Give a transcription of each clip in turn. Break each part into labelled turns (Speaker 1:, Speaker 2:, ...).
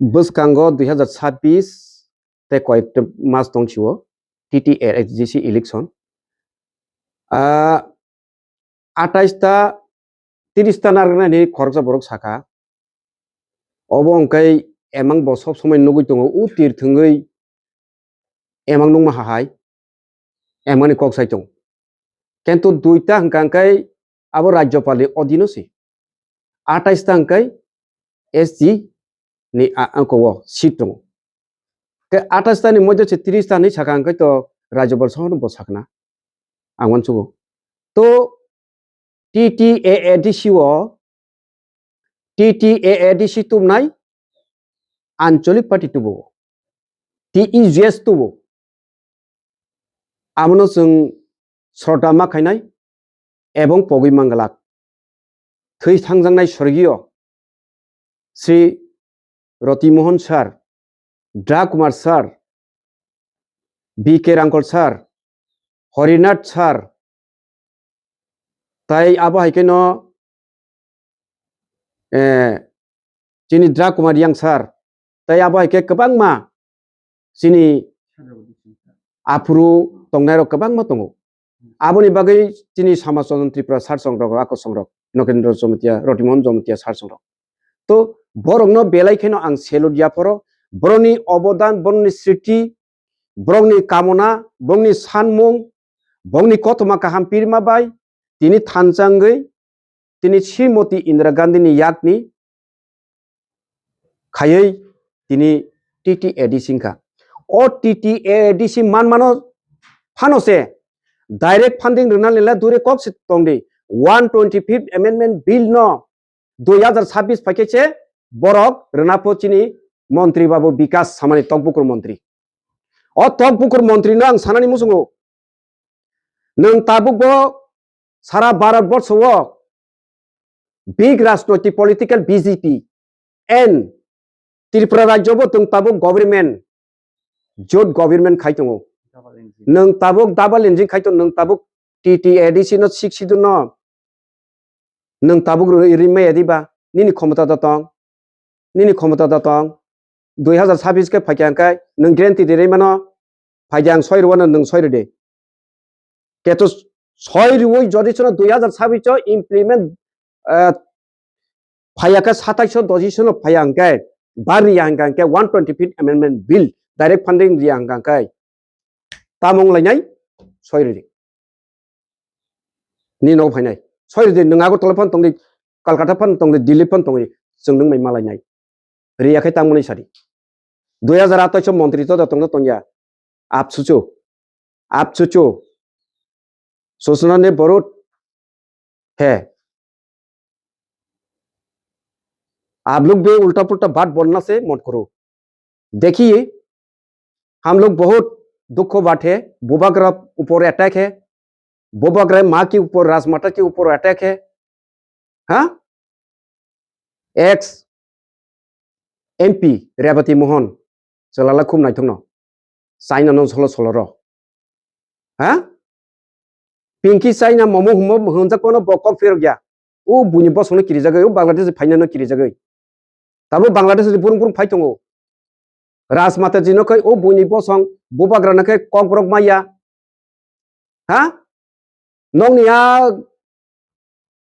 Speaker 1: Buskango 2026 te koi mas tong chiwo TTRGC election 28 ta 30 ta nargna ni khorja borok saka obo angkai emang bo sob somoi nugui tongo u tir thungui emang nungma hahai emang ni kok sai tong কিন্তু দুইটা হংকাংকাই আবো রাজ্যপালে অধীনসি 28 টা হংকাই SG নি onco seat দङ কে 28 টা নি মধ্যে 30 টা নি সাকা হংকাই তো রাজ্যপাল সহন বসাকনা आंगन सुबो तो TTAADC ও TTAADC তুমনাই আঞ্চলিক পার্টি তুবো TEGS তুবो আমনো जों শ্রদ্ধা মাখাইনাই এবং পগৈ মাঙ্গলাক थै थांजांनाय स्वर्गीय श्री रतिमोहन सार ड्रा कुमार सार BK रांकल सार हरिनाथ सार ताई आबो हाइकेनो जिनि ड्रा कुमार yang सार ताई आबो हाइके गोबां मा जिनि आफुरु तंनायरो गोबां मा दङ आबोनि बागै जिनि समाजन त्रिपुरा सार संग्रह आको संग्रह नकेन्द्र जमतिया रतिमोहन जमतिया सार संग्रह तो बरंनो बेलायखेनो आं सेलुदिया फरो बरंनि अबदान बरंनि स्मृति बरंनि कामना बरंनि सानमुं बरंनि कतमा काहाम पिरमा बाय तिनि थानजांगै तिनि श्रीमती इंदिरा गांधीनि यागनि खायै तिनि TTADC का ओ TTADC मानो फानोसे डायरेक्ट फंडिंग रना लेला दूरे कॉक्स तोंदी 125th amendment bill no 2026 पैकेजे बरक रनापोचिनी मंत्री बाबू विकास सामानि तकबुकुर मंत्री ओ तकबुकुर मंत्री न आं सानानि मुसुंगो नों ताबुकबो सारा भारत बर्षो बिग राजनैतिक पॉलिटिकल BJP एंड त्रिपुरा राज्यबो तुम ताबुक गवर्नमेंट जोट गवर्नमेंट खाइतंगो नों ताबुक डाबल इंजिन खाइतो नों ताबुक TTADC न सिक्सिदु न नों ताबुक रिमे एदिबा निनि क्षमता दतंग 2026 के फाइक्यांकाय नों ग्रेंटी देरै मानो फाइजां सयरवानो नों सयरदे केतो सयरुवै जदिसनो 2026 इमप्लिमेंट फायाका 2760 न फायांकाय बारियांकाय 125th amendment bill direct funding रियांकाय तामंग लायनाय सयरदे निनो फायनाय सयरदे नों आगरतला फन तंदि कलकाता फन तंदि दिल्ली फन तंदि जों नों मै मालायनाय रियाखै तामंनि सारि 2028 मंत्री तो दतंग तंया आपसुचो सूचना ने बहुत है आप लोग भी उल्टा पुल्टा बात बोलना से मत करो देखिए हम लोग बहुत दुख को बात है बुबा ग्रह ऊपर अटैक है बुबा ग्रह माँ के ऊपर राजमाता के ऊपर अटैक है हाँ x MP Revati Mohan चलाला खुम नाइथंग China न सलो सलो र हाँ पिंकी चाइना ममो हुमो होनजाकोनो बकक फेर गया ओ बुनि बसनो किरि जागै ओ बांलादेश फाइनानो किरि जागै ताबो बांलादेश बुरुं बुरुं फाइतंगो राजमाता जिनो कै ओ बुनि बसं बुबाग्राना कै ककब्रक माया हाँ नंनिया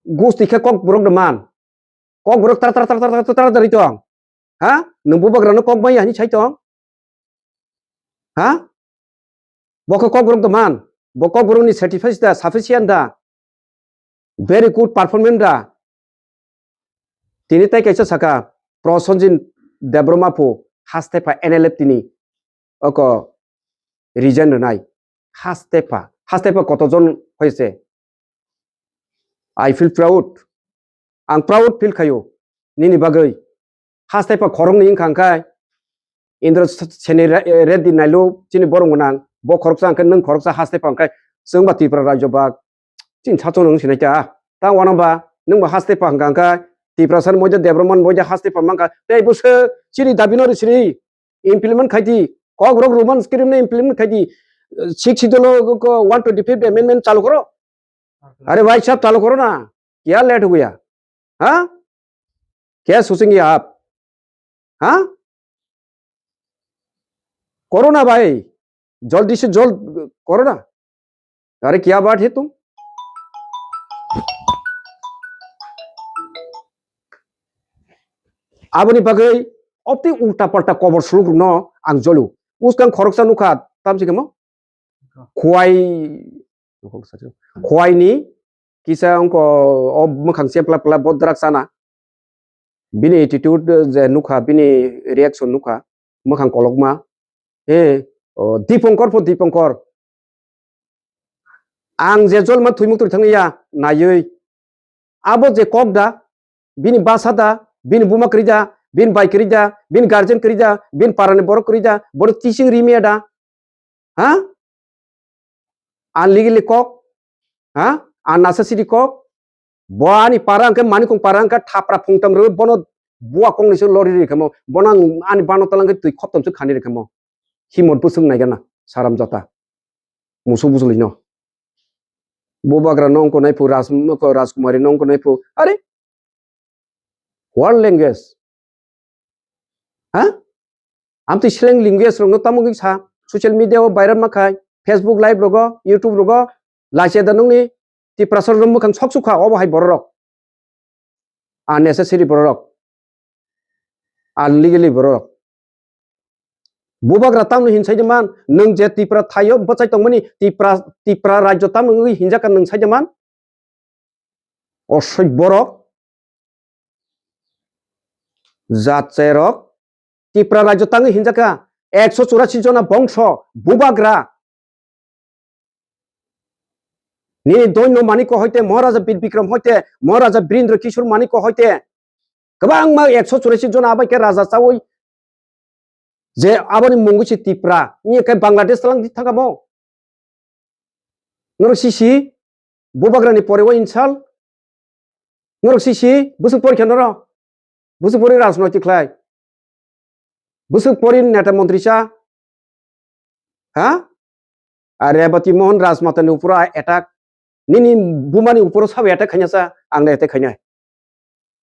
Speaker 1: गुस्ति कै ककब्रक दमान ककब्रक tar दरितों हाँ नों बुबाग्रानो कक माया नि छाइतों हाँ बक ककब्रक दमान बकब्रकनि सर्टिफिकेट दा साफिसिएंट दा वेरी गुड परफॉर्मेंस दा तिनि ताइ कैसा सका प्रसन्नजिन देब्रमापो हास्तेफा NLF तिनि अको रिजन नाय हास्तेफा कतजन होइसे आई फील प्राउड आं प्राउड फील खायो निनि बागै हास्तेफा खरं नि खांखाय इंद्र सेनि रेड्डी नाइलो चिनि बरंगनां ब खरकसा अंक नों खरकसा हास्तेफा अंखाय जों बा त्रिपुरा राज्य बा चिन सातो नों सिनायता ता वानाबा नों बा हास्तेफा अंखाय त्रिपुरा सान मजे डेभलपमेंट मजे हास्तेफा मांका ते बुसो चिनि दाबिनो रिसिनि इमप्लिमेंट खायदि कग्रक रोमान स्क्रिप्ट ने इमप्लिमेंट खायदि 125th amendment चालू करो अरे भाई साहब चालू करो ना क्या लेट हो गया हाँ क्या सोचेंगे आप हाँ करो ना भाई, जल्दी से जल्द करो ना। अरे क्या बात है तुम? Aboni bagai opti ulta palta cover suluk no ang jolu uskan khoroksa nuka tamsi kemo khwai khwai ni kisa angko ob makhang sempla pla bodrak sana bini attitude je nuka bini reaction nuka makhang kolokma Dipankor ang je jol ma thuimuk tur thangya nayoi abo je kokda bini basada bin buma kerja bin bai kerja bin guardian kerja bin parane borok kerja bor teaching rimiada ha an legally kok ha an necessity kok boani parang ke mani kong parang ka thapra phungtam ro bono bua kong ni so lori ri khamo bonang ani bano talang ke tui khoptam su khani ri khamo himot busung nai gana saram jota musu busulino bobagra nong ko nai pu raskumari nong ko nai pu are world language ha am tu slang language rong no tamu sa social media o viral makai Facebook live rogo YouTube rogo laise da nong ni ti prasar rom khang sok sukha obo hai borok unnecessary borok illegally borok bubagra tamno hin saijaman nung je tipra thayo bachai tongmani tipra rajyo tamno ngi hinja kan nung saijaman osoi borok jatserok tipra rajyo tangi hinjaka 184 jona bongsho bubagra ni doino maniko hoite Maharaja Bir Bikram hoite Maharaja Birendra Kishore maniko hoite kabang ma 184 jona abai ke raja chawoi je abani mungusi tipra ni ke Bangladesh talang di thagamo norok sisi bubagra ni porewa insal norok sisi busuk por khenoro busuk pori rajnoitik khlai busuk pori neta mantri sa ha Revati Mohan Rajmata ni upura attack nini bumani upuro sabe attack khanya sa angle attack khanya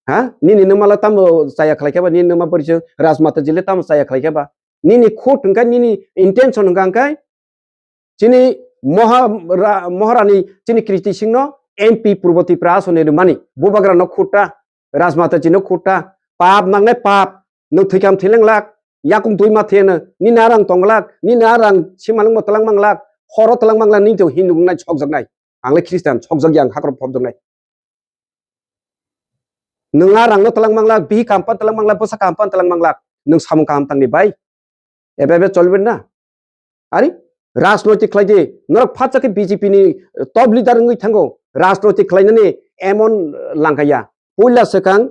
Speaker 1: ha nini numala tam saya khlai khaba nini numa poricho Rajmata jile tam saya khlai khaba nini khot ngka nini intention ngka kai chini Maharani chini Kriti Singh no MP Purvati Praso ne mani bubagra no khota Rajmata chino khota pap nangne pap no thikam thileng lak yakum tuima thena ni narang tonglak ni narang simalang motalang manglak horo talang mangla ni to hindu ngai chok jak nai angle Christian chok jak yang hakro phom jak nai nungarang no talang manglak bi kampan talang manglak bosa kampan talang manglak nung samung kam tang ni bai ebe cholben na ari rajnoitik khlaide norok phatchake BJP ni top leader ngui thango rajnoitik khlainani emon langkaya puila sekang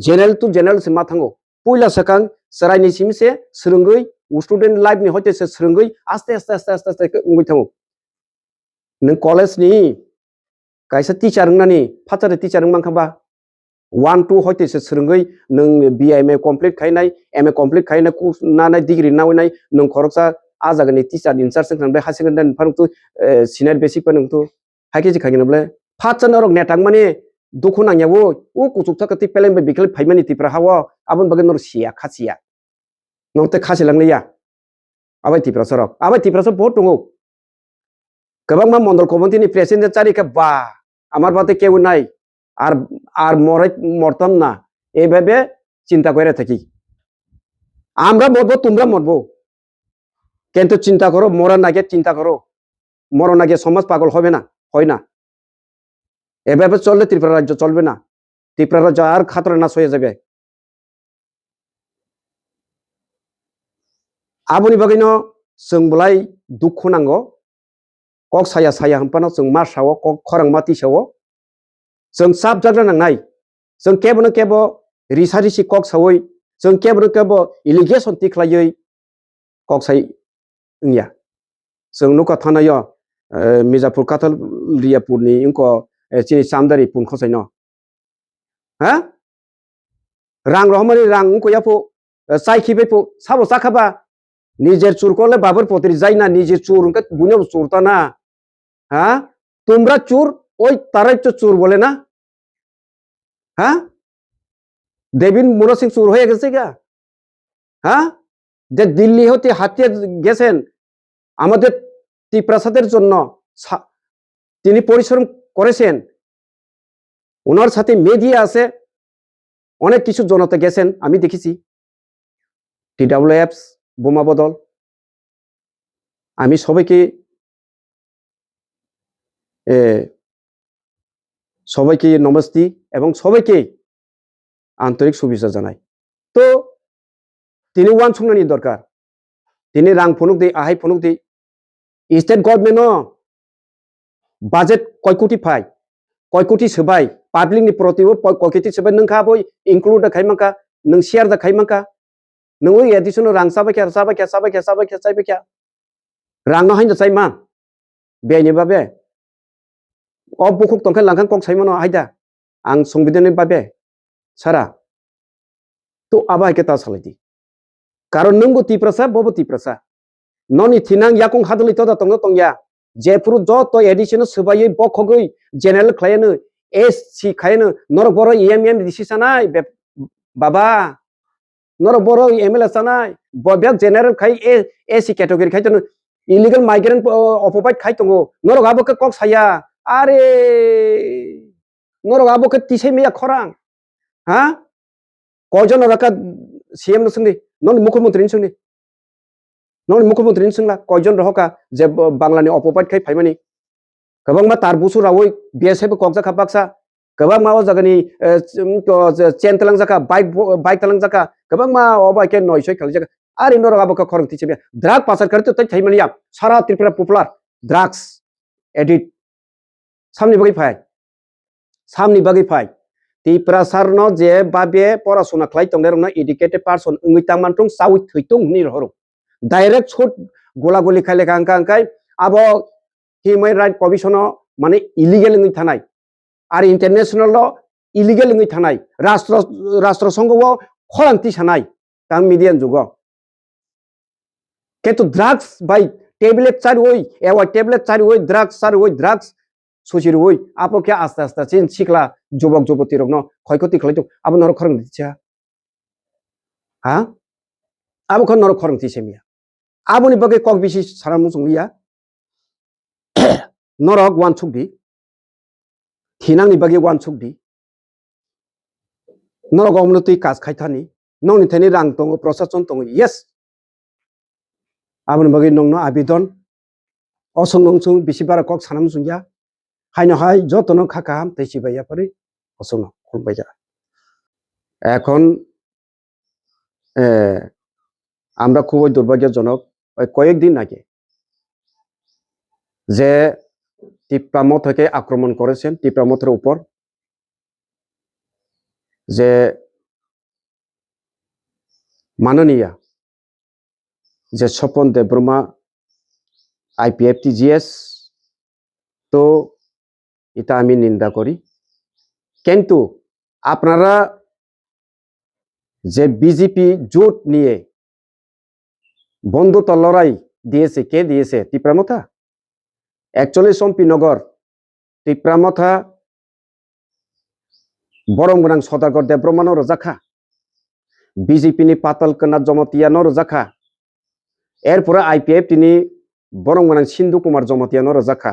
Speaker 1: general to general se ma thango puila sekang sarai ni simse srungui student life ni hoite se srungui aste ngui thango nung college ni kaisa teacher nani phatchare teacher mangkhaba 1 2 hoite se srungui nung BMA complete khainai MA complete khainai ku nanai degree nawinai nung khoroksa ajagani teacher in-charge nangbe hasing dan pharungtu senior basic panungtu hakeji khaginable phatchanarok netang mani dukhun nangyawo u kuchuk thakati pelembe bikal phaimani tipra hawa abon bagen nor sia khasia norte khasilangliya abai tipra sorok bahut tungo kabang ma mondol komoti ni president chari ka ba amar bate keউ নাই আর মরতাম না এইভাবে চিন্তা করে থাকি আমরা মরবো তোমরা মরবো কিন্তু চিন্তা করো মরার আগে চিন্তা করো মরণ আগে সমাজ পাগল হবে না হয় না এভাবে চললে ত্রিপুরা রাজ্য চলবে না ত্রিপুরা রাজ্য আর খাতরনাক হয়ে যাবে আবনি বাগैनो जों বলাই দুঃখ নাঙ্গো কক সায়া হামপানো जों मा सावो কক খরাং মাতি सावो जों साब जाग्रा नांनाय जों केबो रिसारिसि कक सावै जों केबो इलिगेसन तिख्लायै कक साइ इंया जों नुका थानाय मिर्जापुर काथल रियापुरनि इंको चिनि सामदारि पुन खसाइनो हा रां रहमानि रां इंको याफो साइखिबेफो साबो साखाबा निजेर चुरकोले बाबर पतरि जायना निजेर चुर उनका बुनो चुरता ना हा তোমরা চোর ওই তারাই তো চোর বলে না হ্যাঁ দেবিন মুরা সিং চোর হয়ে গেছে গা হ্যাঁ যে দিল্লি হতে হাতিয়ে গেছেন আমাদের ত্রিপ্রাসাদের জন্য, তিনি পরিশ্রম করেছেন, ওনার সাথে মিডিয়া আছে, অনেক কিছু জনতা গেছেন, আমি দেখেছি। TWFs বোমা বদল, আমি সবাইকে নমস্তি এবং সবাইকে আন্তরিক শুভেচ্ছা জানাই। তো তিনি ওয়ান সংনানি দরকার, তিনি রাং ফনুক দি আহাই ফনুক দি স্টেট गभर्नमेंट বাজেট কয় কোটি ফাই, কয় কোটি সোবাই, পাবলিकनि प्रतिबो कय कोटी सोबाय, नोंखा बय इनक्लुड दा खायमांका, नों शेयर दा खायमांका, नों एडिशन रां साबाय रां न हाइन साइमा बेनि बाबे अब बुकुक तंखाय लांखां कक साइमन हायदा आं संबिधाननि बाबे सारा तो आबा के ता सालायदि कारण नोंबो तिप्रसा बबो तिप्रसा ननि थिनां याकुं हादलि तो दा तंग तंगया जेपुर ज तो एडिशन सोबायै बखगै जेनेरेल खायनो एससी खायनो नर बर एमएम दिसि सानाय बाबा नर बर एमएलए सानाय बब्याक जेनेरेल खाय एससी कैटेगरी खाय तो इलिगल माइग्रेंट अफोबाय खाय तंगो नर गाबो के कक साया आरे नर गाबो के तिसै मैया खरां हा कयजन रका सीएम न संगि नन मुख्यमंत्री संगि नन मुख्यमंत्री संगला कयजन रहका जे बांग्लानि अफोबाय खाय फायमानि गोबां मा तार बुसु रावै बिएसएफ ककजा खाबाक्सा गोबां मा जागानि चेन तलां जाका बाइक तलां जाका गोबां मा अबाय के नयसय खालि जाका आरे नर गाबो के खरं तिसै ड्राग पासार करते तै थायमानिया सारा त्रिपुरा पपुलार ड्राग्स एडिक्ट सामनि बागै फाय त्रिपुरा सारनो जे बाबे परासुना खालाय तंगेरनो एडुकेटेड पार्सन उंगै तामानथं सावै थैतों नि रहरो डाइरेक्ट शट गोला गोली खायले कांकाय आबो ह्यूमन राइट कमिशन माने इलिगेल नङै थानाय आरो इंटरनेशनल इलिगेल नङै थानाय राष्ट्र संघव खरांथि सानाय तां मिडियान जुग किन्तु ड्राग्स बाय टेबलेट चारुई एवा टेबलेट चारुई ड्राग्स सुचिरुई आपो के आस्ते आस्ते चिन सिखला जुबक जुबती रगनो खयखति खलायतो आबो नर खरं दिछा हा आबो ख नर खरं दिसेमिया आबोनि बगे कक बिसि सारामु संलिया नरक वान सुखदि थिनांनि बागे वान सुखदि नरक अमनति काज खायथानि नंनि थेनि रां दङ प्रशासन दङ यस आबोनि बागे नंनो आबिदन असंगंसुं बिसिबारा कक सानामु संया हायनो हाय যতন খাকাম তেসি ভাইয়া পরে অসং খুলবাই যা এখন আমরা খুবই দুর্ভাগ্যজনক কয়েকদিন আগে যে টিপ্রামো থেকে আক্রমণ করেছেন টিপ্রামোর উপর যে মাননীয় যে স্বপন দেববর্মা IPFTGS তো এটা আমি নিন্দা করি কিন্তু আপনারা যে বিজেপি জোট নিয়ে বন্ধুত্ব লড়াই দিয়েছে কে দিয়েছে টিপ্রামথা অ্যাকচুয়ালি সম্পিনগর টিপ্রামথা বরমগোনাं সদাগর দেবব্রহ্মানো রজাখা বিজেপিনি পাতাল কন্যা জমতিয়ানো রজাখা এরপরে IPF তিনি বরমগোনাं সিন্ধু কুমার জমতিয়ানো রজাখা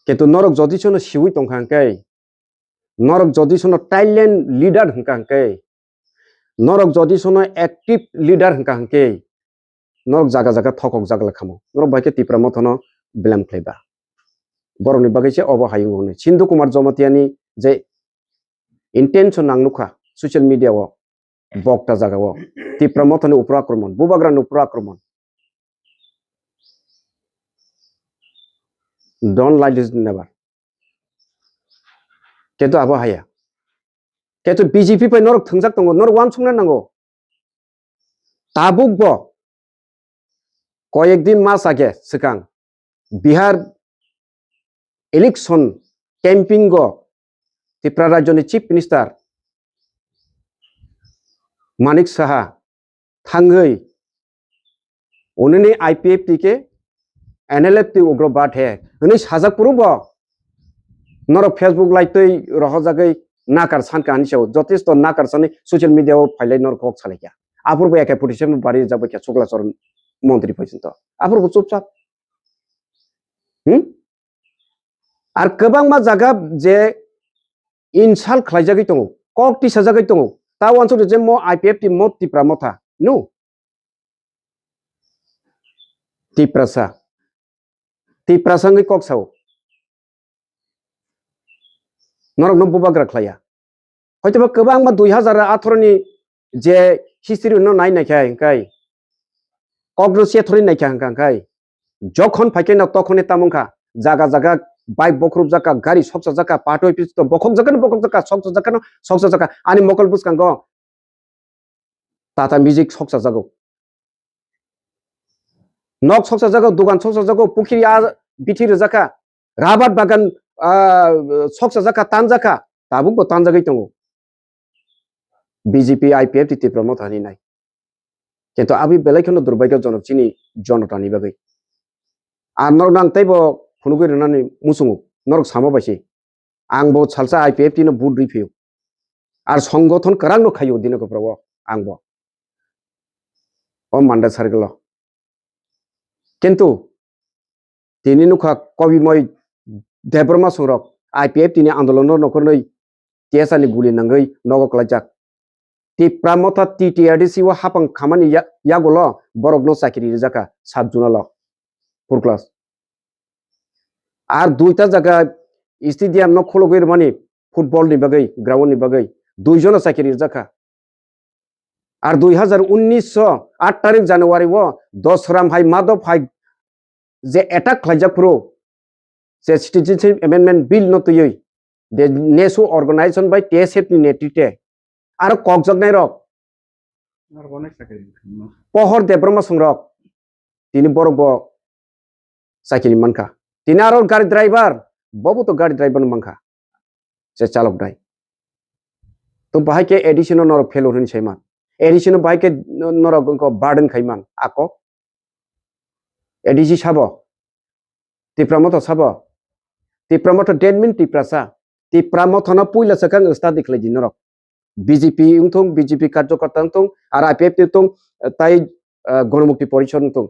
Speaker 1: কিন্তু নরক যদিসনো সিউই তংখাঙ্কাই নরক যদিসনো টাইলেন্ড লিডার হংকাঙ্কাই নরক যদিসনো অ্যাক্টিভ লিডার হংকাঙ্কাই नरक जागा जागा थकक जागला खामो नरक बाइके टिप्रामथनो ब्लेम खायबा बरनि बागैसे अब हायुंगने सिंधु कुमार जमतियानि जे इंटेंशन नांनुखा सोशल मीडिया वो बक्ता जागाओ टिप्रामथनो उपर आक्रमण बुबाग्रानि उपर आक्रमण डोंट लाइक दिस नेवर किन्तु अब हाया किन्तु बीजेपी पे नरक थंजाक दङ नरक वान संनो नांगौ ताबुकबो কয়েকদিন মাস আগে সিকাং বিহার ইলেকশন ক্যাম্পিং গো ত্রিপুরা রাজ্যनि চিফ মিনিস্টার মানিক সাহা থাঙ্গৈ उन्होंने IPF के NLF ती उग्रवाद है उन्हें साजा पुरुब नर फेसबुक लाइटै रह जागै नाकार सान कहानी से जथेष्ट नाकार साने सोशल मीडिया फाइलाइ नर कक सालाइया आफोरबो एके पुटिसे बारी जाबाय क्या चुगला चरण मंत्री पर्यन्त आफोरबो चुपचाप आर गोबां मा जागा जे इनसाल्ट खालायजागै दङ कक टिसाजागै दङ ता वानस जे मो आईपीएफ टी मो टिप्रा मथा नो टिप्रासा टिप्रासाङै कक साव नरक नो बुबाग्रा खालाया हयतोबा गोबां मा 2018 नि जे हिस्ट्री नो नायनायखाय ओंखाय कक से थरि नायखा ओंखाय जखन फाइकेना तखने तामुखा जागा जागा बाइक बख्रुब जाका गाड़ी सकसा जाका पाटो पिस तो बखक जाका सकसा जाका आनि मकल बुसकांगो टाटा म्यूजिक सकसा जागो नक सकसा जागो दुकान सकसा जागो पुखिरी आ बिथिर जाका राबार बागान सकसा जाका तान जाका ताबुक तान जागै दङ बीजेपी आईपीएफ टी प्रमोट हानि नाय किन्तु आबि बेलायखौनो दुर्भाग्य जनक चिनी जनतानि बागै आर नरक नांतैबो फुनुगै रनानै मुसुङो नरक सामा बायसि आंबो सालसा आईपीएफ टी नो बुट रिफिउ आर संगठन करां नो खायो दिनको प्रबो आंबो ओ मानदा सारगल किन्तु तिनि नुखा कविमय देब्रमा सुरक आईपीएफ टी नि आंदोलन नखरनै केसानि गुलि नांगै नगो कलाजाक ती प्रामथा टीटीआरडीसी वा हापं खामानि यागोलो बरक नो साकिरि जाका 7 जुनाल फुर क्लास आर दुइटा जागा स्टेडियम न खोलगैर मानि फुटबल नि बागै ग्राउंड नि बागै दुइजन साकिरि जाका आर 2019 8 तारिख जानुवारी वो 10 राम हाई माधव हाई जे अटैक खालायजाक प्रो जे सिटीजनशिप अमेंडमेंट बिल न तुयै दे नेसो ऑर्गेनाइजेशन बाय टीएसएफ नि नेतृत्वे आरो ककजगनाय रक पहर देब्रमा संरक तिनि बरक साकिरि मानखा तिनि आरो गाड़ी ड्राइवर बबो तो गाड़ी ड्राइवर मानखा जे चालक दाय तो बाहाय के एडिशनल नर फेलो होन छैमान एडिशनल बाहाय के नर को बार्डन खैमान आको एडिसी साबो तिप्रामथ साबो तिप्रामथ डेनमिन तिप्रासा तिप्रामथ न पुइला सकां उस्ता दिखलै दिनरक बीजेपी उंथों बीजेपी कार्यकर्ता उंथों आर आईपीएफ तिथों ताई गणमुक्ति परिषद उंथों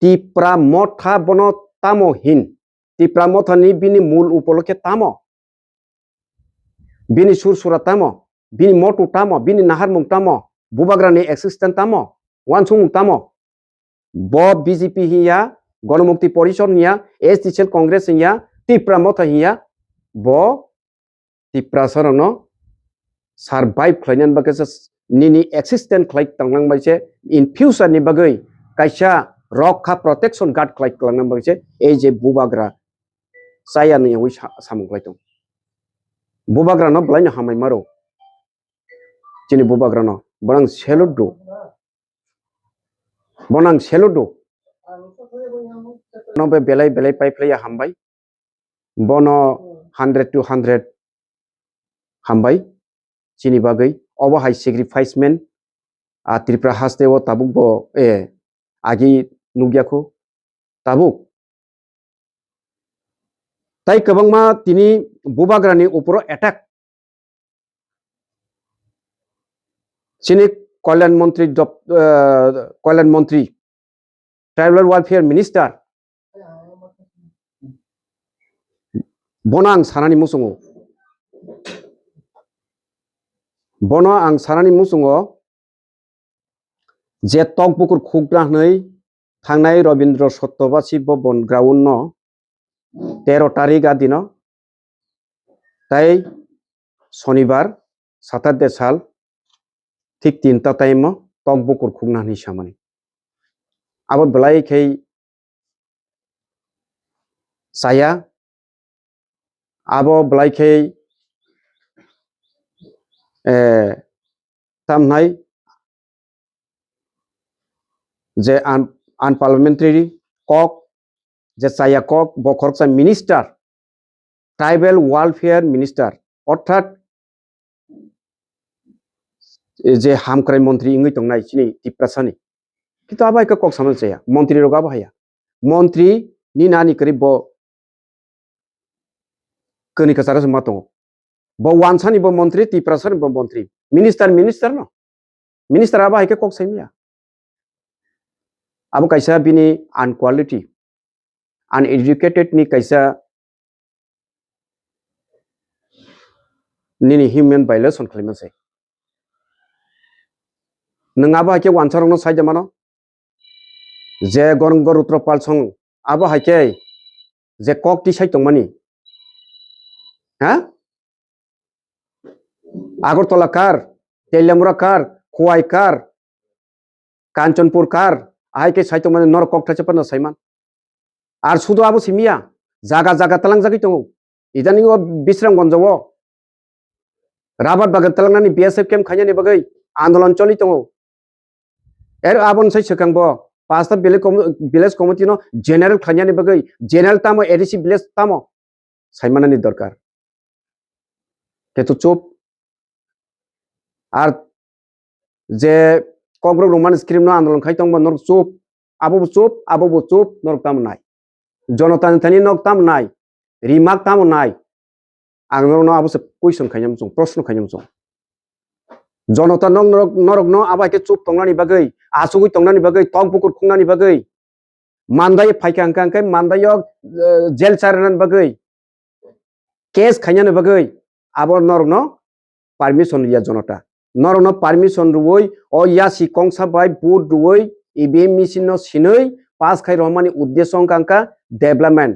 Speaker 1: तिप्रामथा बनो तामो हिन तिप्रामथनि बिनि मूल उपलक्षे तामो बिनि सुरसुरा तामो बिनि मोटु तामो बिनि नाहार मुं तामो बुबाग्रानि एक्सिस्टेंट तामो वानसुं तामो ब बीजेपी हिया गणमुक्ति परिषद हिया एसटीसीएल कांग्रेस हिया तिप्रामथ हिया ब तिप्रासरनो सारभाइव खालायनानै बागैसो निनि एक्सिस्टेंट खालाय तांलांबायसे इन फ्यूचर नि बागै कायसा रक्षा प्रोटेक्शन गार्ड खालाय खालामनानै बागैसे ए जे बुबाग्रा सायानि यावै सामुखलाय दं बुबाग्रा न ब्लायनो हामाय मारो जिनि बुबाग्रा न बनां सेलुट दो बनां सेलुट दो न बे बेलाय बेलाय पाइपलाया हामबाय बनो 100 to 100 हामबाय चिनि बागै अबो हाई सेक्रिफाइसमेंट आ त्रिपुरा हास्तेव ताबुक बो ए आगि नुगियाखौ ताबुक ताई गोबांमा तिनि बुबाग्रानि ऊपर अटैक चिनि कल्याण मंत्री ट्राइबल वेलफेयर मिनिस्टर बनां सानानि मुसुङो बनो आं सानानि मुसुङो जे टक बुकुर खुगनानै थांनाय रवीन्द्र सत्यबासी भवन ग्राउंड न 13 तारिख दिन ताई शनिवार 7 साल ठीक 3टा टाइम टक बुकुर खुगनानै सामने अब बलाई खे साया अब बलाई खे तामनाय जे अनपार्लियामेंटारी कक जे साया कक बखरसा मिनिस्टर ट्राइबल वेलफेयर मिनिस्टर अर्थात जे हामक्राय मंत्री इंगै दंनाय चिनि तिप्रासानि किन्तु आबाय का कक सामल जाया मंत्री रोगा बाहाया मंत्री नि नानि करि ब कनि कसारा से मातो ब वानसानि ब मंत्री तिप्रासानि ब मंत्री मिनिस्टर न minister aba haike kok saimia abo kaisa bini unquality uneducated ni kaisa nini human violation khalimase nangaba haike wansarong no saija mano je gorong gorutro palsong abo haike je kok ti sai tongmani ha Agartala কার তেলিয়ামুড়া কার খোয়াই কার কাঞ্চনপুর কার আইকে সাইতো মানে নর ককটা চেপানো সাইমান আর শুধু আবু সিমিয়া জাগা জাগা তালাং জাগি তো ইদানিং ও বিশ্রামগঞ্জ ও rubber বাগান তালাংনানি বিএসএফ ক্যাম্প খাইয়ানি বাগৈ আন্দোলন চলি তো এর আবন সাই সেখাংব পাঁচটা ভিলেজ কমিটি নো জেনারেল খাইয়ানি বাগৈ জেনারেল তামো এডিসি ভিলেজ তামো সাইমানানি দরকার কিন্তু চুপ আর যে কগ্রক রোমান স্ক্রিম নো আন্দোলন খাইতং নর চুপ আবো চুপ নর তাম নাই জনতা নেতানি নক তাম নাই রিমাক তাম নাই आंनो न आबो से क्वेश्चन खायम जों प्रश्न खायम जों जनता नंग नरक न आबा के चुप तंगनानि बागै आसुगै तंगनानि बागै तंग पुकुर खुंनानि बागै मानदाय फाइकांकांकै मानदाय जेल चारनानि बागै केस खायनानि बागै आबो नरक न परमिशन रिया जनता नरक न परमिशन रुवै ओ यासि कंसा बाय बुट रुवै ईवीएम मेशिन न सिनै पास खाय रहमानि उद्देश्य कांका डेवलपमेंट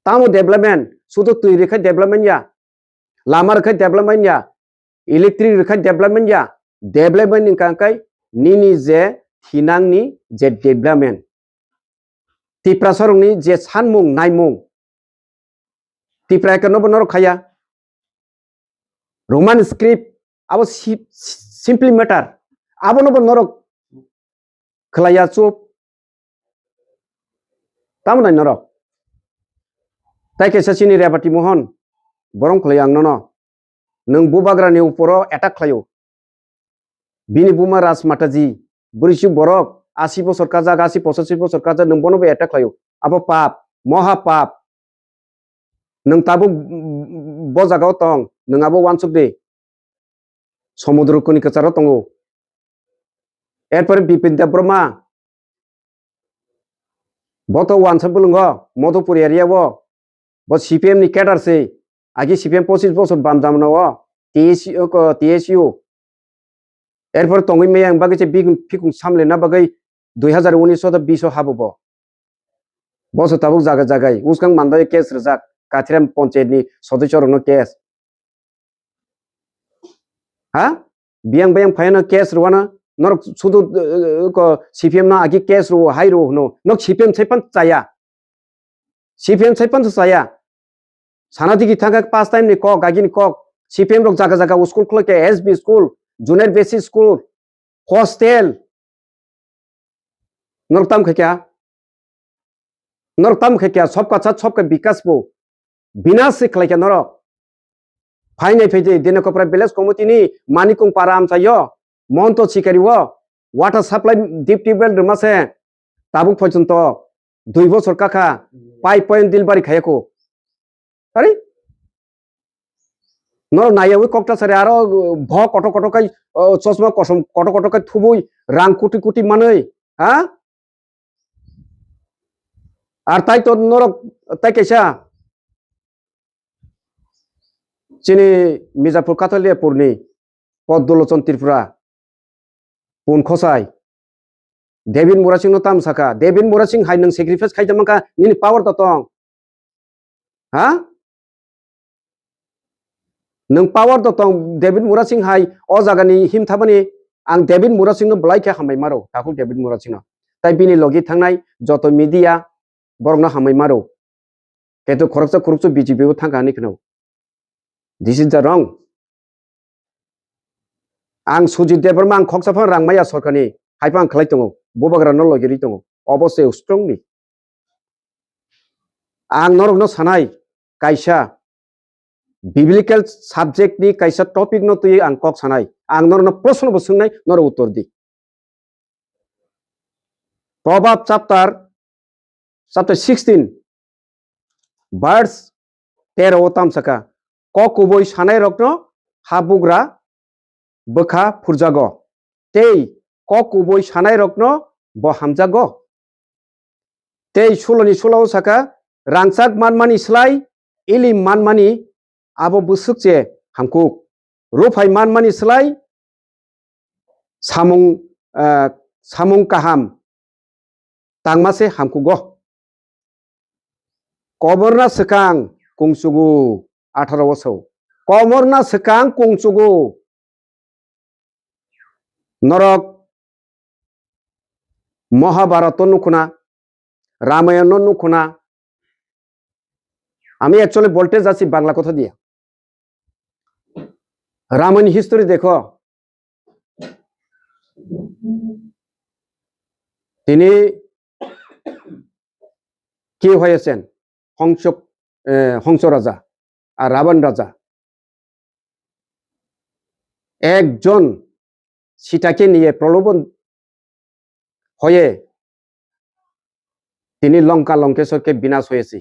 Speaker 1: तामो डेवलपमेंट শুধু তুই রেখে ডেভেলপমেন্ট या লামা রেখে ডেভেলপমেন্ট या ইলেকট্রিক রেখে ডেভেলপমেন্ট या ডেভেলপমেন্ট কাঙ্কাই নিনি যে থিনাংনি যে ডেভেলপমেন্ট টিপ্রাসরংনি যে সানমুং নাইমুং টিপ্রা কেন বনর খায়া রোমান স্ক্রিপ্ট আবো সিম্পলি ম্যাটার আবো নব নরক খলায়া চুপ তামনাই নরক তাই কেসা চিনি রেবাটি মোহন বরং খলাই आंनो न नों बुबाग्रानि उपराव अटैक खायो बिनि बुमा राजमाताजी बुरिसि बरक 80 বছর কাজা 85 বছর কাজা नों बनबो अटैक खायो आबो पाप महा पाप नों ताबो बजागाव तंग नोंआबो वानसुक दे समुद्रकुनि कचाराव तंगो एरपर बिपिन देब्रमा बत वानसा बुलुंगो मधुपुर एरियाव बस सीपीएम नि कैडर से आगे सीपीएम 25 বছর बाम दामनो टीएसयू एरपर तंगै मे आं बागै फिकुं सामलेना बागै 2019 दा 20 हाबो बस ताबुक जागा जागाय उसकां मानदाय केस रजाक काथिराम पंचायत नि सदस्य रनो केस हा बियां बायां फायना केस रवाना नर सुदु को सीपीएम ना आगे केस रो हाई रो नो नक सीपीएम छैपन चाया सीपीएम छैपन चाया सानादिगी थांगा पास टाइम नि कक आगिनि कक सीपीएम रक जागा जागा स्कूल खुल के SB school junior basic school hostel नरतम क्या सबका साथ सबका विकास बो बिना सिखलाय के नर फाइने फैजे दिन कपरा विलेज कमिटी नि मानिकुं पाराम चायो मन्तो सिकारिवो वाटर सप्लाई डिप टिबेल रमासे ताबुक पर्यन्त 2 বছর काका पाइप पॉइंट दिलबारी खायको अरे नर नायावै कक्टा सारे आरो भ कट कटकाय चश्मा कसम कट कटकाय थुबुय रां कोटी कोटी मानै हा আর তাই তো নরক তাই কেসা চিনি মির্জাপুর কাতলিয়াপুরনি পদ্মলোচন ত্রিপুরা পুন খসাই দেবিন মুরাसिं नो ताम साका देबिन मुरासिं हाय नों सेक्रिफाइस खाइदमाका निनि पावर ततं हा नों पावर ततं देबिन मुरासिं हाय अ जागानि हिम थाबानि आं देबिन मुरासिं नो ब्लाइके हामबाय मारो ताकु देबिन मुरासिं ताइ बिनि लगे थांनाय जत मीडिया बरंना हामबाय मारो केतु खरकसा बीजेपी बो थांगानि खनो दिस इज द रंग आं सुजित देबरमा आं खक्साफा रांमाया सरकारनि हाइपा आं खलाय दङ बबाग्रा न लगेरि दङ अबसे स्ट्रंगलि आं नरगनो सानाय कायसा बिब्लिकल सब्जेक्ट नि कायसा टपिक न तुय आं कक सानाय आं नरनो प्रश्न बो सोंनाय नर उत्तर दि प्रभाब चैप्टर 16 वर्स 13 ताम सका ककुबोय सानाय रक्नो हाबुग्रा bokha furjago tei kok kuboi sanai rokno bo hamjago tei suloni sulao saka rangsak manmani slai ilim manmani abo busukje hamkuk rufai manmani slai samung kaham tangmase hamkugo koborna sekang kungsugu 18 bosor komorna sekang kungsugu norok Mahabharata নুকুনা Ramayana নুকুনা আমি actually বলতে যাচ্ছি বাংলা কথা দিয়ে Ramayana history দেখো তিনি কি হয়েছেন হংস রাজা আর রাবণ রাজা একজন সীতাকে নিয়ে প্রলোভন হয়ে তিনি লঙ্কা লঙ্কেশ্বরকে বিনাশ হয়েছে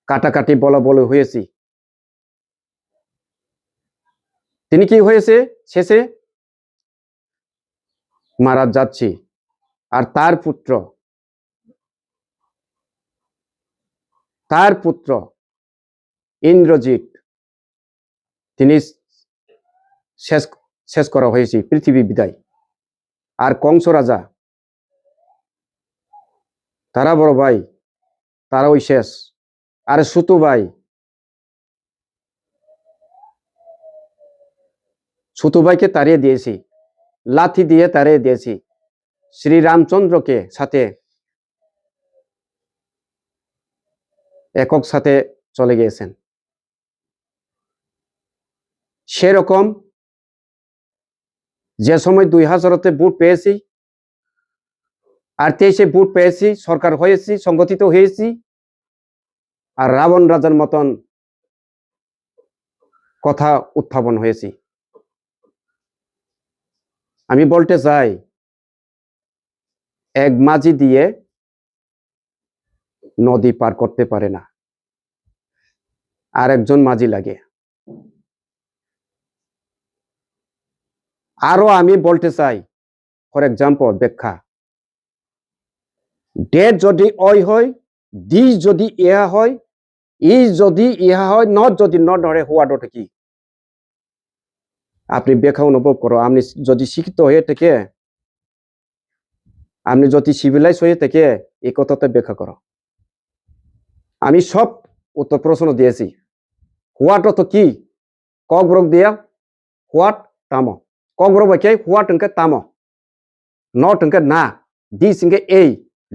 Speaker 1: কাটাকাটি বলা বলে হয়েছে তিনি কি হয়েছে শেষে মারা যাচ্ছে আর তার পুত্র ইন্দ্রজিৎ তিনি শেষ করা হয়েছে পৃথিবী বিদায় আর কংস রাজা তারা বড় ভাই তারাও শেষ আর সুতু ভাই সুতুভাইকে তাড়িয়ে দিয়েছি লাঠি দিয়ে তাড়িয়ে দিয়েছি শ্রী রামচন্দ্রকে সাথে একক সাথে চলে গিয়েছেন সেরকম যে সময় 2000-তে ভোট পেয়েছি আর 23-এ ভোট পেয়েছি সরকার হয়েছি সংগঠিত হয়েছি আর রাবণ রাজার মতন কথা উত্থাপন হয়েছি আমি বলতে চাই এক মাঝি দিয়ে নদী পার করতে পারে না আর একজন মাঝি লাগে আরো আমি বলতে চাই ফর এক্সাম্পল ব্যাখ্যা ডেট যদি ওই হয় দি যদি ইহা হয় ই যদি ইহা হয় নট যদি নট ধরে হওয়াটা কি আপনি ব্যাখ্যা অনুভব করো আপনি যদি শিক্ষিত হয়ে থেকে আপনি যদি সিভিলাইজ হয়ে থেকে এই কথাটা ব্যাখ্যা করো আমি সব উত্তর প্রশ্ন দিয়েছি হোয়াট তো কি কক ব্রক দিয়া হোয়াট তামো কক ব্রক বাকি হোয়াট হংকে তামো নট হংকে না দি সিংকে এই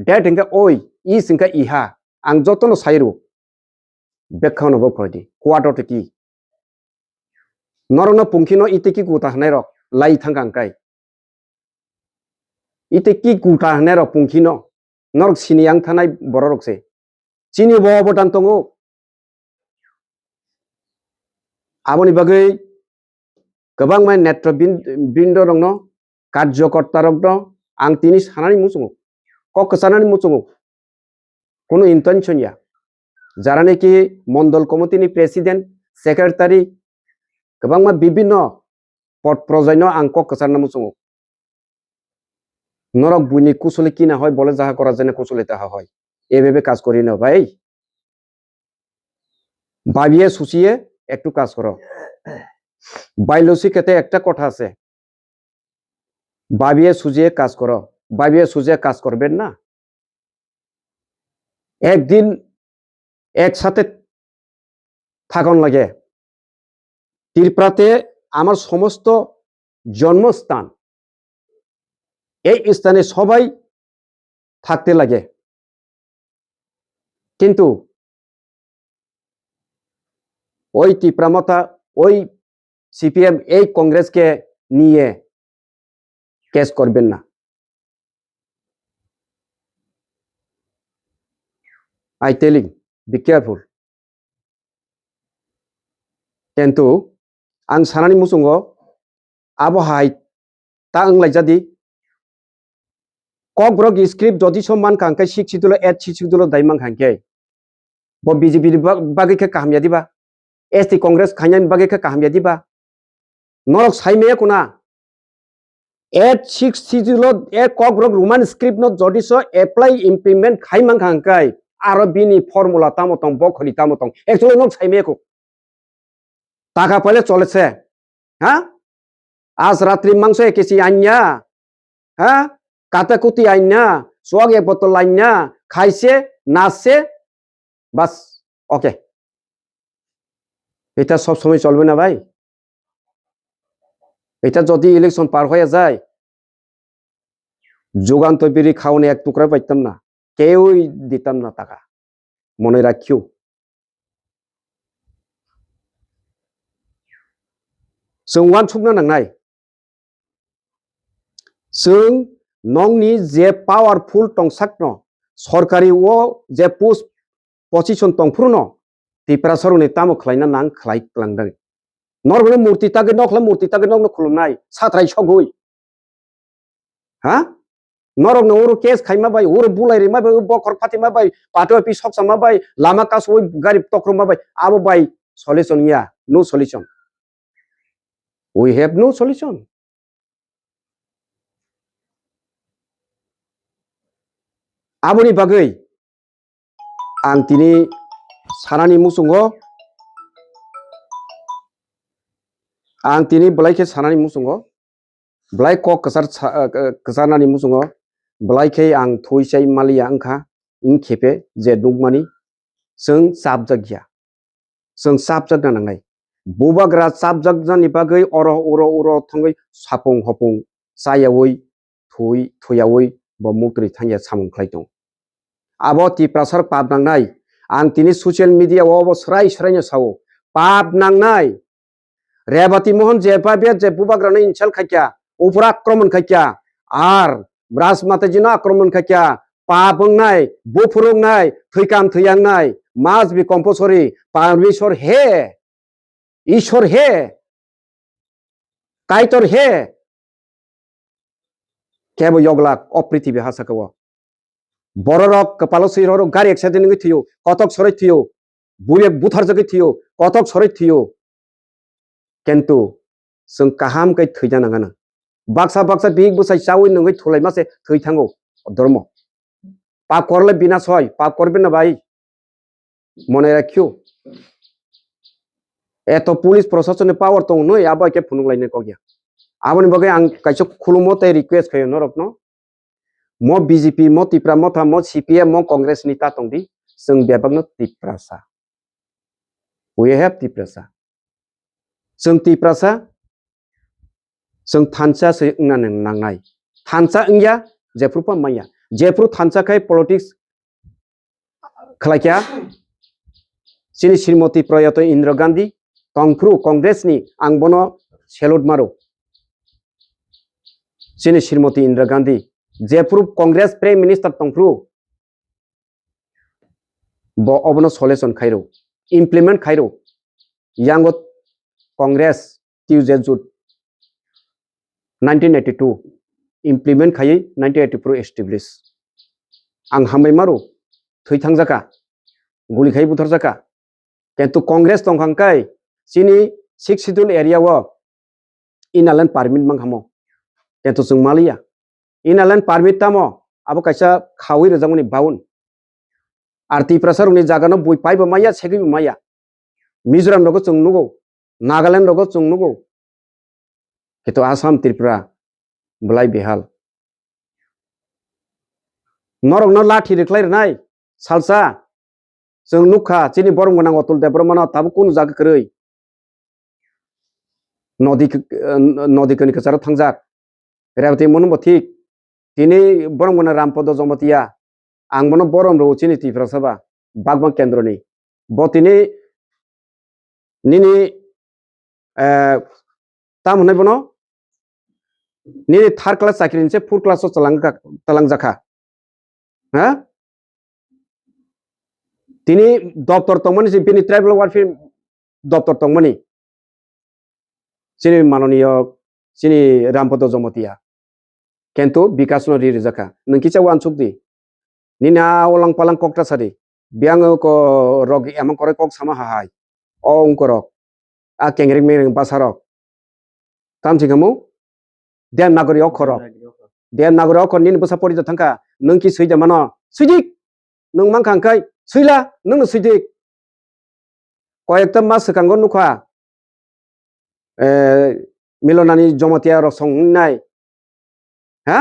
Speaker 1: ডেট হংকে ওই ই সিংকে ইহা আং যতন সাইরু ব্যাখ্যা অনুভব করে দি হোয়াট তো কি নরন পুংখিনো ইতে কি গুতা হানাই রক লাই থাঙ্গাংকাই ইতে কি গুতা হানাই রক পুংখিনো নরক সিনিয়াं থানাই বড় রকছে চিনি ববটান তঙ্গো আবনি বাগै गोबां माय नेत्रबिन्द रंनो कार्यकर्ता रंनो आं तिनि सानानि मुसुङो कक सानानि मुसुङो कोनो इन्टेन्शनिया যারা নাকি মন্ডল কমিটিनि প্রেসিডেন্ট সেক্রেটারি गोबां मा বিভিন্ন পদ প্রজন্য আং কক সানাनि মুসুङो নরক বুনি কুশলে কি না হয় বলে যাহা করা জেনে কুশলে তাহা হয় এভাবে কাজ করি না ভাই ভাবিয়ে সুচিয়ে একটু কাজ করো বায়োলজিক্যাতে একটা কথা আছে ভাবিয়ে সুজিয়ে কাজ করো ভাবিয়ে সুজিয়ে কাজ করবেন না একদিন একসাথে থাকুন লাগে ত্রিপুরাতে আমার সমস্ত জন্মস্থান এই স্থানে সবাই থাকতে লাগে কিন্তু ওই ত্রিপুরামতা ওই সিপিএম এই কংগ্রেসকে নিয়ে কেস করবেন না আই টেলিং বি কেয়ারফুল কিন্তু आं सानानि मुसुङो आबहाय ता आंलाय जादि कक ब्रक स्क्रिप्ट जदि सम्मान खांखे सिक्सिदुलो एट सिक्सिदुलो दाइमां खांखे ब बीजेपी बागै के काहमिया दिबा एसटी कांग्रेस खायन बागै के काहमिया दिबा Norok saime kuna. At 6 a cockroach Roman script not jodiso apply implement kaimang hangkai. Arabini formula tamotong bokholi tamotong. Actually not saime ko. Taka pale cholese. Ha? As ratri mangso ekisi anya. Ha? Kata kuti anya. Swag ek botol anya. Khaise, nase. Bas. Okay. এটা সব সময় চলবে না ভাই এটা যদি election পার হয়ে যায় যোগান্ত বিড়ি খাওয়ানো এক টুকরা পাইতাম না কেউই দিতাম না টাকা মনে রাখিও जों वान सुकना नांनाय जों नंनि जे पावरफुल टंसाकनो सरकारि ओ जे पोस्ट पजिशन टंफ्रुनो तिप्रासरनि तामो खलायना नां खलाय लांदों नरगने मूर्ति तागे नखला मूर्ति तागे नखनो खुलुमनाय सात्राय सगुय हा नरगनो ओरो केस खायमा बाय ओरो बुलायरि मा बाय बखर फाति मा बाय पाटो पि सकसा मा बाय लामा कासोय गारि तक्र मा बाय आबो बाय सल्यूशन या no solution we have no solution aboni bagai ang tini sarani musungo ang tini belai ke sarani musungo belai kok kesarnani musungo belai ke ang thoisai malia angkha ing kepe je dungmani जों sabjagya जों sabjagna nangnai bobagra sabjagnani bagai oro thangai sapong hopong sayawoi thuyaoi bo mukri thangya samung khlaitong abo ti prasar pap nangnai ang tini social media o srai no sawo pap nangnai rebati mohan je pabe je bobagra ni inchal khakya upra akromon khakya ar bras matajina akromon khakya pabangnai bofurungnai thuikam thuyangnai must be compulsory parmeshwar he ishwar he kaitor he kebo yoglak opritibi hasakawa bororok kepalo sirorok gari accident ngi thiyo kotok sorai thiyo buye buthar jagi thiyo kotok sorai thiyo kentu जों kaham kai thija nangana baksa big busai chawi ngi thulai mase thoi thango ধর্ম পাপ করলে বিনাশ হয় পাপ করবেন না ভাই মনে রাখিও এত পুলিশ প্রশাসনের পাওয়ার তো নয় আবাকে ফুনুলাইনে কগিয়া আবনি বগে আং কাইছো খুলুমো তাই রিকোয়েস্ট খাयो नरकनो मो बीजेपी मो तिप्रा मो था मो सीपीएम मो कांग्रेस निता तंगदी जों बेबागनो तिप्रासा we have तिप्रासा जों तिप्रासा जों थानसा से नाने नांनाय थानसा इंया जेफ्रुपा माया जेफ्रु थानसा खाय पॉलिटिक्स खलाक्या सिनि श्रीमती प्रयात इंदिरा गांधी तंफ्रु कांग्रेस नि आंबनो सेलुट मारो सिनि श्रीमती इंदिरा गांधी जेफ्रु कांग्रेस प्राइम मिनिस्टर तंफ्रु बो अबनो सॉल्यूशन खाइरो इम्प्लीमेंट खाइरो यांगो कांग्रेस ट्यूजडे जुट 1982 इम्प्लीमेंट खायै 1984 एस्टाब्लिश आं हामै मारो थै थांजाका गुली खायै बुथार जाका किन्तु कांग्रेस तंखांखाय सिनि 6 शेड्यूल एरिया वो इनालन पारमिट मांगहामो किन्तु जों मालिया इनालन पारमिट तामो आबो कायसा खावै रजामनि बाउन आरती प्रसार उनि जागानो बय पाइबो माया सेगैबो माया मिजोराम रगो जों नुगो नागालैंड रगो जों नुगो किन्तु आसाम त्रिपुरा बलाय बेहाल नरकनो लाठी रेख्लायरनाय सालसा जों नुखा चिनि बरम गोनां अतुल देब्रमना ताबो कुनु जागोरै नदीकनि कचाराव थांजाक रेवती मनबो ठीक दिनै बरम गोनां रामपद जमतिया आंबोनो बरम रो चिनि तिफ्रा सभा बागबां केन्द्रनि बतिनि निनि ताम होनाय बनो निनि थार्ड क्लास साइकिलनिसे फोर्थ क्लास तलांजाखा हा तिनी दफ्तर तंमनि जे बिनि ट्राइबल वेलफेयर दफ्तर तंमनि सिनि माननीय सिनि रामपद जमतिया किन्तु विकासनो रिरिजाखा नंकिचा वानसुकदि निना ओलां पालां कक्टासारि बियांगो को रग एमन करे कक सामा हाहाय ओ अंकरक आ केंग्रें मेरें बासारक tamsingamu Devanagari okoro Devanagari okor nin busa pori thangka nung ki suida mano suidik nung mangkangkai suila nung suidik koyekta mas sekango nukha milonani jomatia rok songnai ha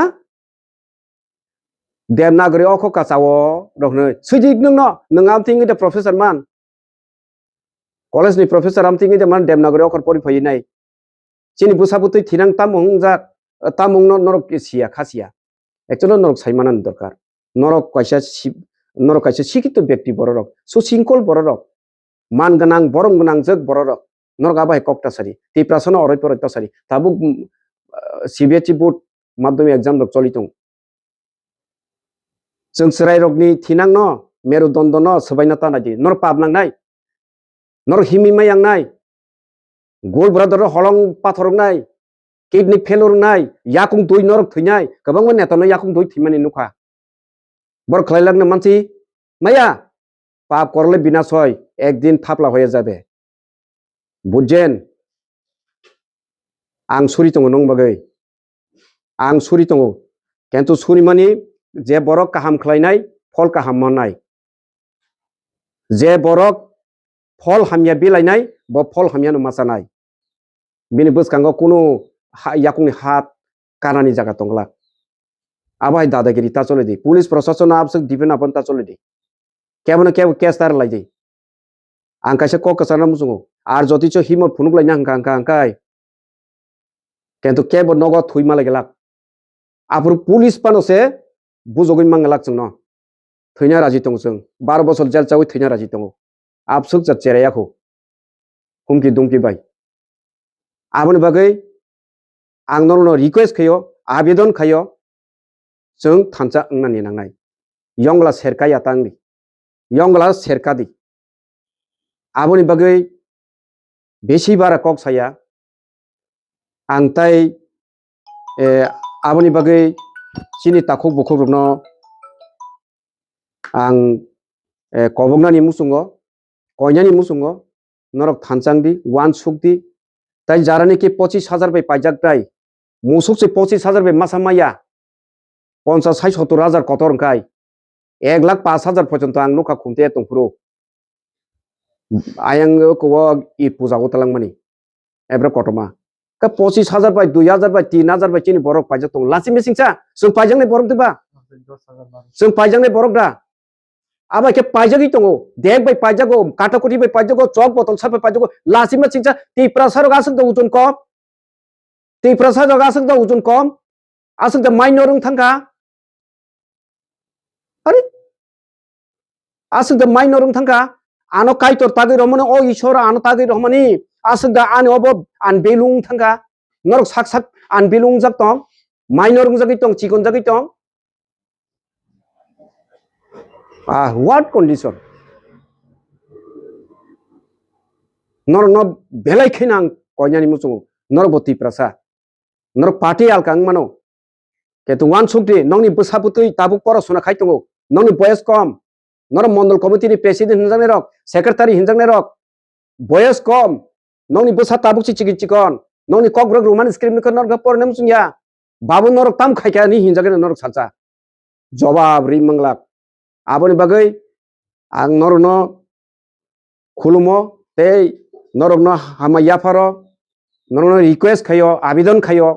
Speaker 1: Devanagari okho kasawo rokne suidik nung no nung amting ide professor man college ni professor amting ide man Devanagari okor pori phai nai chini busa putui thinang tamung jak tamung no norok sia khasia actually norok saimanan dorkar norok kaisa sikito ব্যক্তি bororok susinkol bororok মান ganang borong ganang jek bororok norok abai kokta sari ti prasana oroi poroi ta sari tabu CBSE board madhyamik exam rok cholitung जों serai rok ni thinang no merudondo no sabaina tanadi nor pabnang nai nor himima yang nai gol brother holong pathorok nai kidney failure nai yakung dui norok thuinai kabang neta no yakung dui thimani nukha bor khlailak na manchi maya পাপ করলে বিনাশ হয় একদিন থাপলা হয়ে যাবে বুঝছেন आं सुरि दङ नों बागै आं सुरि दङ किन्तु सुरि मानि जे बरक काहाम खालायनाय फल काहाम मोननाय जे बरक फल हामिया बिलायनाय ब फल हामियानो मासानाय बिनि बोसकांगाव कुनु याकुंनि हात कानानि जागा दंला आबाय दादागिरि ता चले दि पुलिस प्रशासन आपसक दिबेन आपन ता चले दि केबन केब केस्तार लायदि आं कासे क कसाना मुजुङो आर जतिचो हिमत फुनुक लायना हांकाय किन्तु केब नगद थुइ मालायगलाक आपुर पुलिस पानोसे बुजगै मांगलाक जोंनो थैना राजि दं जों 12 बोसोर जेल चावै थैना राजि दं आपसुक जा चेरायाखौ हुमकि दुमकि बाय आबनि बागै आं नरनो रिक्वेस्ट खयो आवेदन खयो जों थानसा अंनानि नांनाय यंगला सेरकाया तांनि यंगला सेरकादि आबनि बागै बेसि बारा कक साया आं ताई आबनि बागै सिनि ताखौ बुखुरनो आं कबंनानि मुसुङो कयनानि मुसुङो नरक थानसांदि वान सुकदि ताई जारानिकि 25,000 बाय पाइजाक ताई मुसुकसे 25,000 बाय मासामाया 50-60,000 कतरंखाय 1,05,000 पर्यन्त आं नुखा खुमते तंफुरो आयं को इ पूजा गतलांमानि एब्रा कटमा का 25,000 बाय 2,000 बाय 3,000 बाय चिनि बरक पाइजाक दं लासि मिसिंसा जों पाइजांनि बरक दिबा जों पाइजांनि बरक दा आबा के पाइजागि दङ देख बाय पाइजागो काटाकुटी बाय पाइजागो चक बटल सा बाय पाइजागो लासि मिसिंसा ति प्रसार गासक द उजन कम ति प्रसार गासक द उजन कम आसक द माइनरं थांगा अरे आसक द माइनरं थांगा आनो काइतर तागै रमने ओ ईश्वर आनो तागै रहमनि आसक द आनो अब आन बेलुं थांगा नरक साक साक आन बेलुं जाक तम माइनरं जागै तम चिकन जागै तम what condition नर न बेलाय खैनां कयनानि मुसुङो नर बति प्रसा नर पार्टी आलकां मानो केतु वान सुकदि नंनि बोसाबुतै ताबु परासना खाइ दङ नंनि बयस कम नर मंडल कमिटिनि प्रेसिडेंट हिनजांनाय रक सेक्रेटारि हिनजांनाय रक बयस कम नंनि बोसा ताबुक चिकिचिकन नंनि ककब्रक रोमान स्क्रिप्ट नर परनेम सुनिया बाबु नर ताम खायखानि हिनजागन नर साचा जवाब रि मंगलाक आबनि बागै आं नरनो खुलुमो ते नरनो हामाया फारो नरनो रिक्वेस्ट खायो आवेदन खायो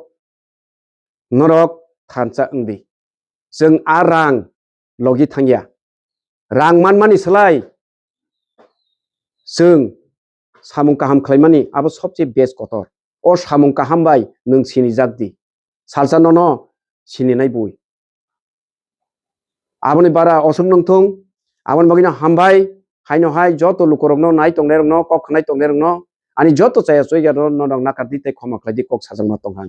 Speaker 1: नरक थानसा उन्दै जों आ रां लगी थांगिया रां मानमानि सोलाय जों सामुं काहाम खालामनानि आबो सबसे बेस्ट कतर ओ सामुं काहाम बाय नों सिनि जागदि सालसा ननो सिनिनाय बुय आबनि बारा असम नंथुं आबनि बागिना हामबाय हायनो हाय जत लुकरमनो नाय तंनायरनो कक खनाय तंनायरनो आनि जत चाया सयगा न नाकारदि ते खमा खायदि कक साजंमा तंहां